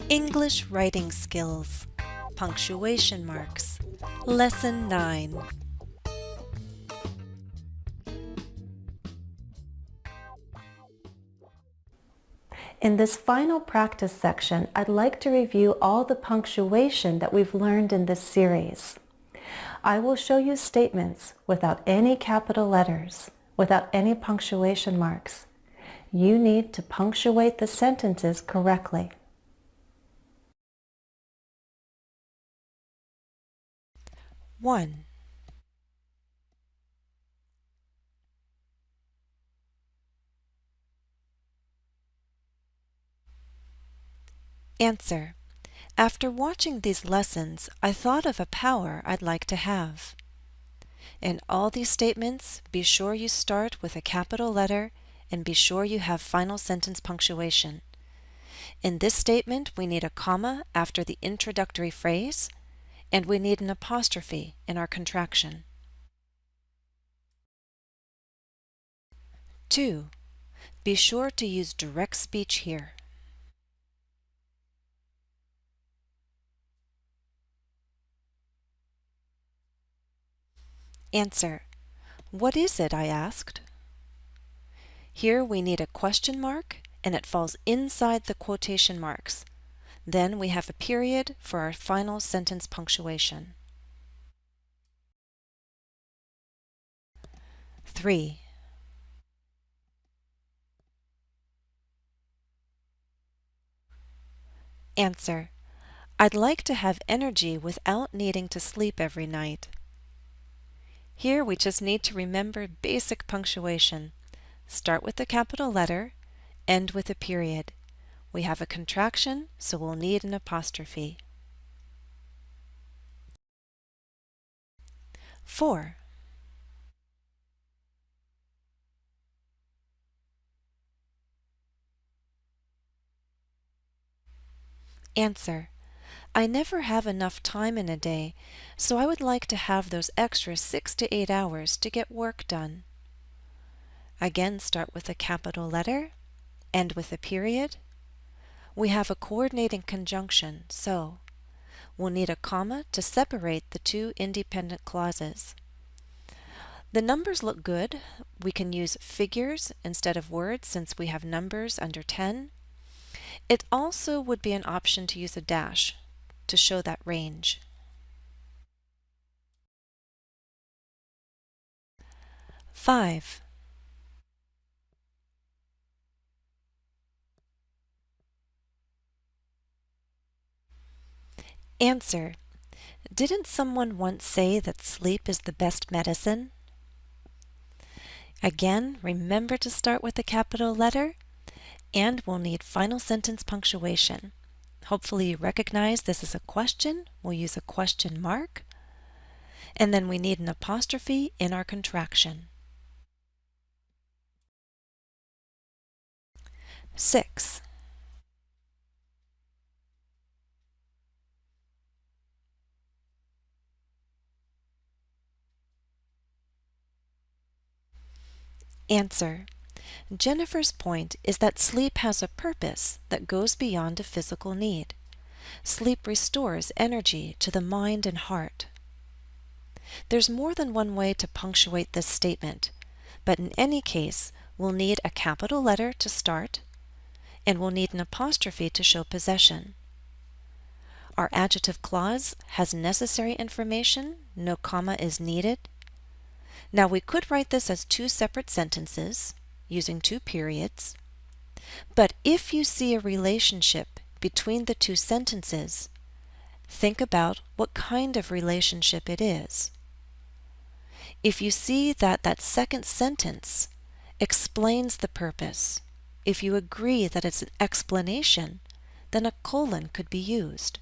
English writing skills, punctuation marks, Lesson 9. In this final practice section, I'd like to review all the punctuation that we've learned in this series. I will show you statements without any capital letters, without any punctuation marks. You need to punctuate the sentences correctly. One. Answer. After watching these lessons, I thought of a power I'd like to have. In all these statements, be sure you start with a capital letter and be sure you have final sentence punctuation. In this statement, we need a comma after the introductory phrase, and we need an apostrophe in our contraction. 2. Be sure to use direct speech here. Answer. What is it? I asked. Here we need a question mark, and it falls inside the quotation marks. Then we have a period for our final sentence punctuation. 3. Answer. I'd like to have energy without needing to sleep every night. Here we just need to remember basic punctuation. Start with a capital letter, end with a period. We have a contraction, so we'll need an apostrophe. 4. Answer. I never have enough time in a day, so I would like to have those extra 6 to 8 hours to get work done. Again, start with a capital letter, end with a period. We have a coordinating conjunction, so we'll need a comma to separate the two independent clauses. The numbers look good. We can use figures instead of words since we have numbers under 10. It also would be an option to use a dash to show that range. 5. Answer. Didn't someone once say that sleep is the best medicine? Again, remember to start with a capital letter, and we'll need final sentence punctuation. Hopefully you recognize this is a question. We'll use a question mark, and then we need an apostrophe in our contraction. 6. Answer. Jennifer's point is that sleep has a purpose that goes beyond a physical need. Sleep restores energy to the mind and heart. There's more than one way to punctuate this statement, but in any case, we'll need a capital letter to start, and we'll need an apostrophe to show possession. Our adjective clause has necessary information, no comma is needed. Now we could write this as two separate sentences, using two periods, but if you see a relationship between the two sentences, think about what kind of relationship it is. If you see that that second sentence explains the purpose, if you agree that it's an explanation, then a colon could be used.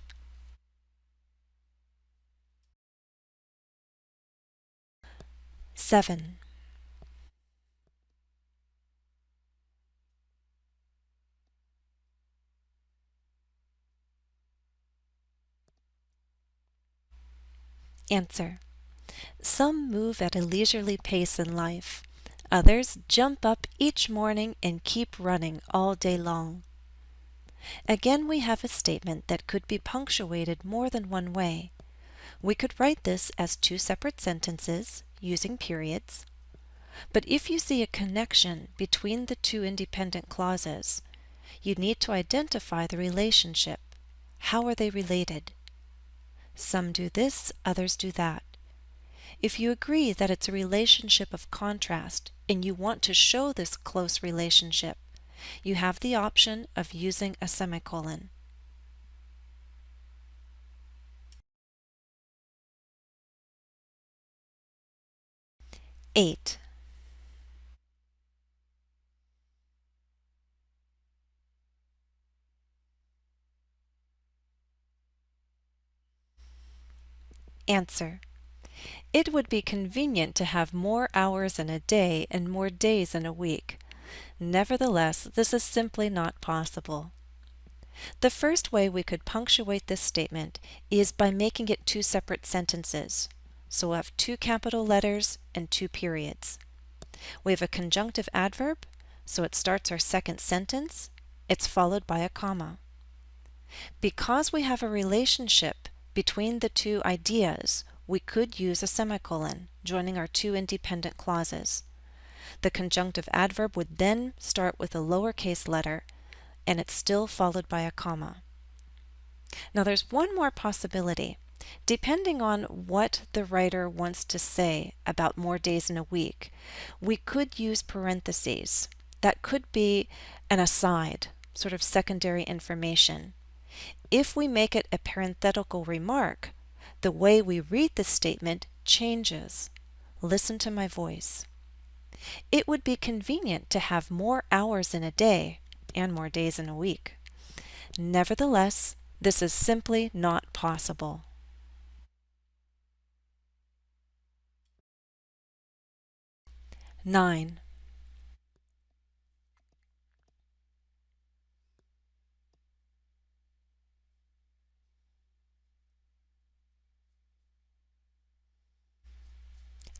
7. Answer. Some move at a leisurely pace in life. Others jump up each morning and keep running all day long. Again, we have a statement that could be punctuated more than one way. We could write this as two separate sentences using periods. But if you see a connection between the two independent clauses, you need to identify the relationship. How are they related? Some do this, others do that. If you agree that it's a relationship of contrast and you want to show this close relationship, you have the option of using a semicolon. Eight. Answer. It would be convenient to have more hours in a day and more days in a week. Nevertheless, this is simply not possible. The first way we could punctuate this statement is by making it two separate sentences. So we'll have two capital letters and two periods. We have a conjunctive adverb, so it starts our second sentence. It's followed by a comma. Because we have a relationship between the two ideas, we could use a semicolon, joining our two independent clauses. The conjunctive adverb would then start with a lowercase letter, and it's still followed by a comma. Now there's one more possibility. Depending on what the writer wants to say about more days in a week, we could use parentheses. That could be an aside, sort of secondary information. If we make it a parenthetical remark, the way we read the statement changes. Listen to my voice. It would be convenient to have more hours in a day and more days in a week. Nevertheless, this is simply not possible. Nine.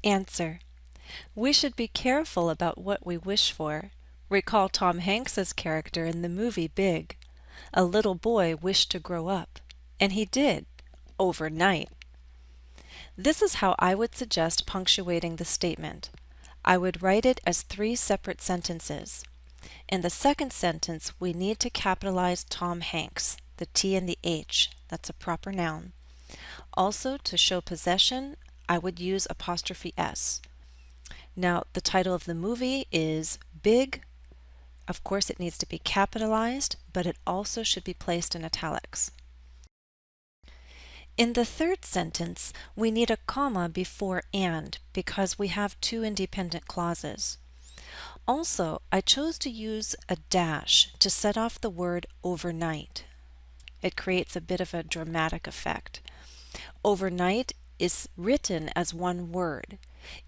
Answer. We should be careful about what we wish for. Recall Tom Hanks's character in the movie Big. A little boy wished to grow up, and he did, overnight. This is how I would suggest punctuating the statement. I would write it as three separate sentences. In the second sentence, we need to capitalize Tom Hanks, the T and the H. That's a proper noun. Also, to show possession, I would use apostrophe S. Now, the title of the movie is Big. Of course, it needs to be capitalized, but it also should be placed in italics. In the third sentence, we need a comma before and because we have two independent clauses. Also, I chose to use a dash to set off the word overnight. It creates a bit of a dramatic effect. Overnight is written as one word.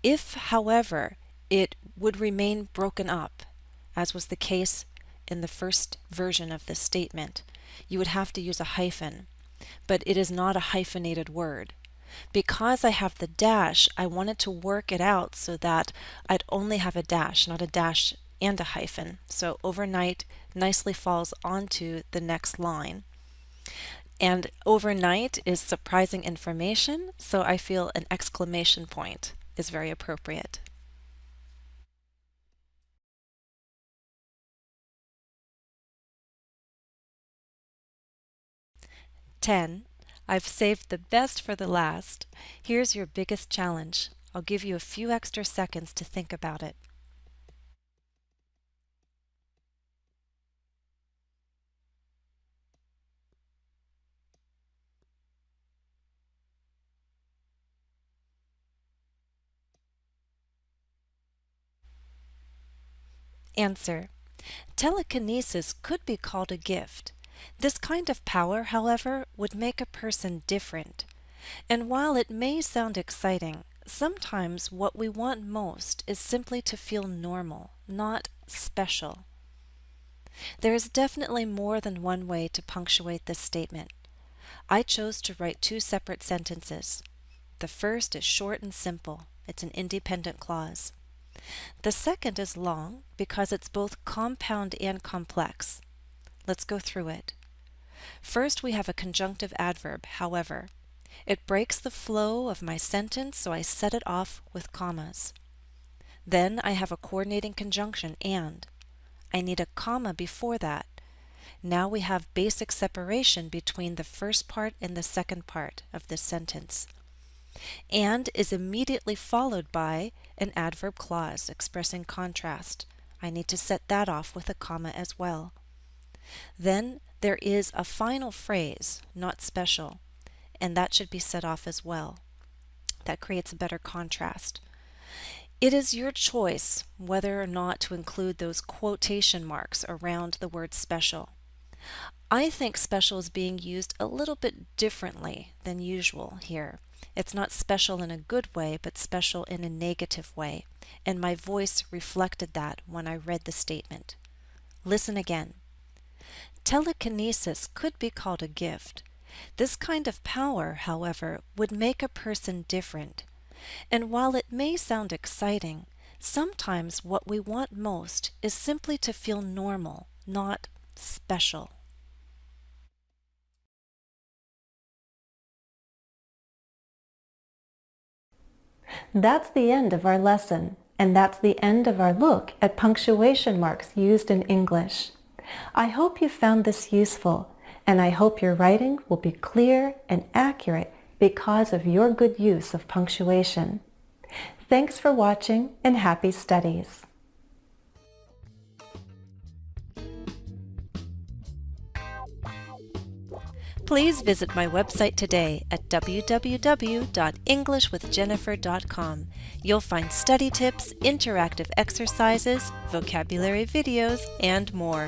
If, however, it would remain broken up, as was the case in the first version of this statement, you would have to use a hyphen. But it is not a hyphenated word. Because I have the dash, I wanted to work it out so that I'd only have a dash, not a dash and a hyphen. So overnight nicely falls onto the next line. And overnight is surprising information, so I feel an exclamation point is very appropriate. Ten. I've saved the best for the last. Here's your biggest challenge. I'll give you a few extra seconds to think about it. Answer. Telekinesis could be called a gift. This kind of power, however, would make a person different. And while it may sound exciting, sometimes what we want most is simply to feel normal, not special. There is definitely more than one way to punctuate this statement. I chose to write two separate sentences. The first is short and simple. It's an independent clause. The second is long because it's both compound and complex. Let's go through it. First, we have a conjunctive adverb, however. It breaks the flow of my sentence, so I set it off with commas. Then I have a coordinating conjunction, and. I need a comma before that. Now we have basic separation between the first part and the second part of this sentence. And is immediately followed by an adverb clause expressing contrast. I need to set that off with a comma as well. Then there is a final phrase, not special, and that should be set off as well. That creates a better contrast. It is your choice whether or not to include those quotation marks around the word special. I think special is being used a little bit differently than usual here. It's not special in a good way, but special in a negative way, and my voice reflected that when I read the statement. Listen again. Telekinesis could be called a gift. This kind of power, however, would make a person different. And while it may sound exciting, sometimes what we want most is simply to feel normal, not special. That's the end of our lesson, and that's the end of our look at punctuation marks used in English. I hope you found this useful, and I hope your writing will be clear and accurate because of your good use of punctuation. Thanks for watching, and happy studies! Please visit my website today at www.englishwithjennifer.com. You'll find study tips, interactive exercises, vocabulary videos, and more.